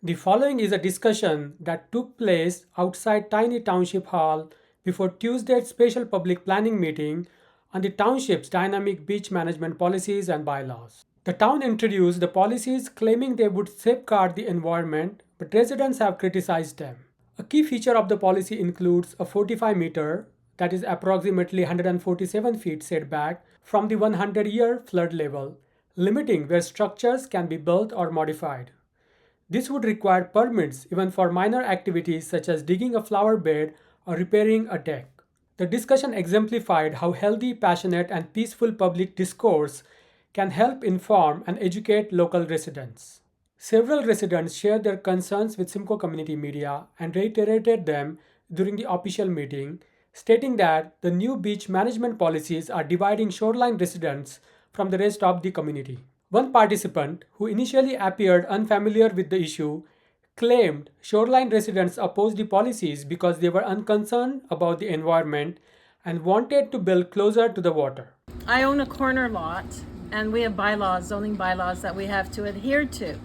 The following is a discussion that took place outside Tiny Township Hall before Tuesday's special public planning meeting on the township's dynamic beach management policies and bylaws. The town introduced the policies claiming they would safeguard the environment, but residents have criticized them. A key feature of the policy includes a 45-meter, that is approximately 147 feet setback from the 100-year flood level, limiting where structures can be built or modified. This would require permits even for minor activities such as digging a flower bed or repairing a deck. The discussion exemplified how healthy, passionate, and peaceful public discourse can help inform and educate local residents. Several residents shared their concerns with Simcoe Community Media and reiterated them during the official meeting, stating that the new beach management policies are dividing shoreline residents from the rest of the community. One participant, who initially appeared unfamiliar with the issue, claimed shoreline residents opposed the policies because they were unconcerned about the environment and wanted to build closer to the water. I own a corner lot, and we have bylaws, zoning bylaws that we have to adhere to.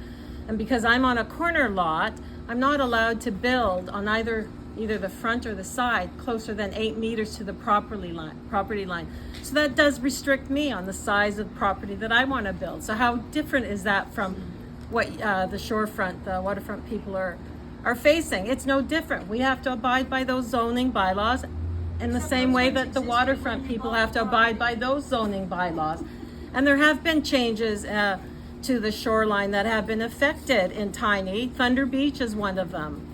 And because I'm on a corner lot, I'm not allowed to build on either the front or the side closer than 8 meters to the property line. So that does restrict me on the size of property that I want to build. So how different is that from what the waterfront people are facing? It's no different. We have to abide by those zoning bylaws in the same way that the waterfront people have to abide by those zoning bylaws. And there have been changes to the shoreline that have been affected in Tiny. Thunder Beach is one of them.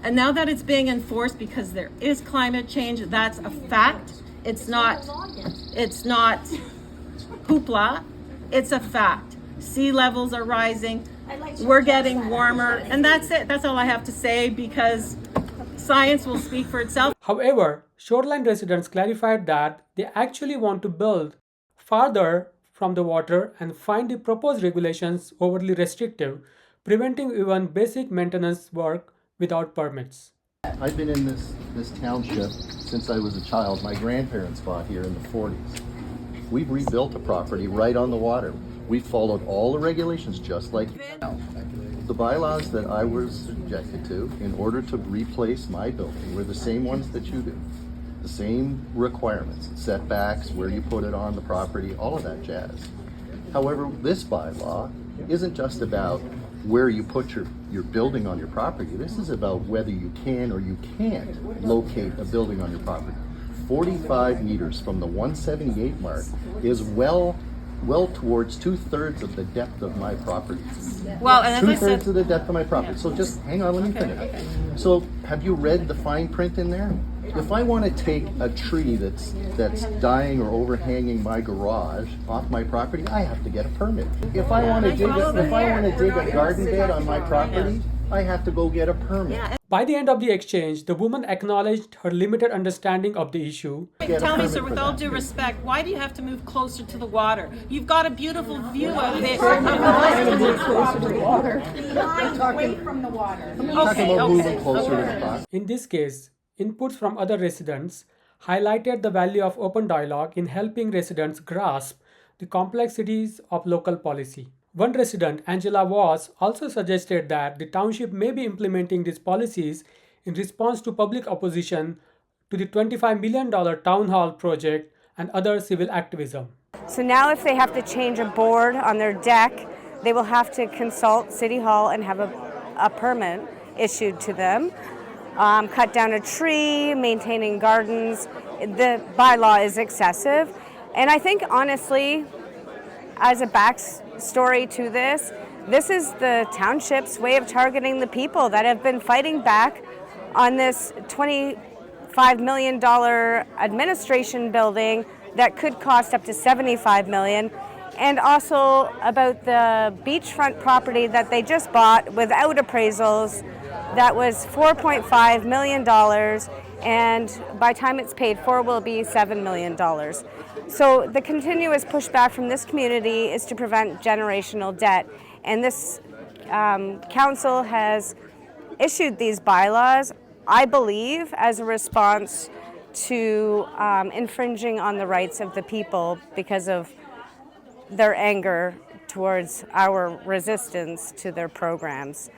And now that it's being enforced because there is climate change, that's a fact. It's not hoopla, it's a fact. Sea levels are rising, we're getting warmer, and that's it. That's all I have to say because science will speak for itself. However, shoreline residents clarified that they actually want to build farther from the water and find the proposed regulations overly restrictive, preventing even basic maintenance work without permits. I've been in this township since I was a child. My grandparents bought here in the 40s. We've rebuilt a property right on the water. We followed all the regulations just like the bylaws that I was subjected to in order to replace my building were the same ones that you do. The same requirements, setbacks, where you put it on the property, all of that jazz. However, this bylaw isn't just about where you put your building on your property. This is about whether you can or you can't locate a building on your property. 45 meters from the 178 mark is well towards 2/3 of the depth of my property. Well, and as I said, 2/3 of the depth of my property. So just hang on, let me finish. So have you read the fine print in there? If I want to take a tree that's dying or overhanging my garage off my property, I have to get a permit. If I want to dig a garden bed on my property, I have to go get a permit. By the end of the exchange, the woman acknowledged her limited understanding of the issue. Tell me, sir, with all due respect, why do you have to move closer to the water? You've got a beautiful view of it. Closer to the water. Away from the water. I'm talking about moving closer to the property. In this case, inputs from other residents highlighted the value of open dialogue in helping residents grasp the complexities of local policy. One resident, Angela Voss, also suggested that the township may be implementing these policies in response to public opposition to the $25 million town hall project and other civil activism. So now if they have to change a board on their deck, they will have to consult City Hall and have a permit issued to them. Cut down a tree, maintaining gardens. The bylaw is excessive. And I think, honestly, as a backstory to this is the township's way of targeting the people that have been fighting back on this $25 million administration building that could cost up to $75 million. And also about the beachfront property that they just bought without appraisals. That was $4.5 million, and by the time it's paid for, will be $7 million. So the continuous pushback from this community is to prevent generational debt, and this council has issued these bylaws, I believe, as a response to infringing on the rights of the people because of their anger towards our resistance to their programs.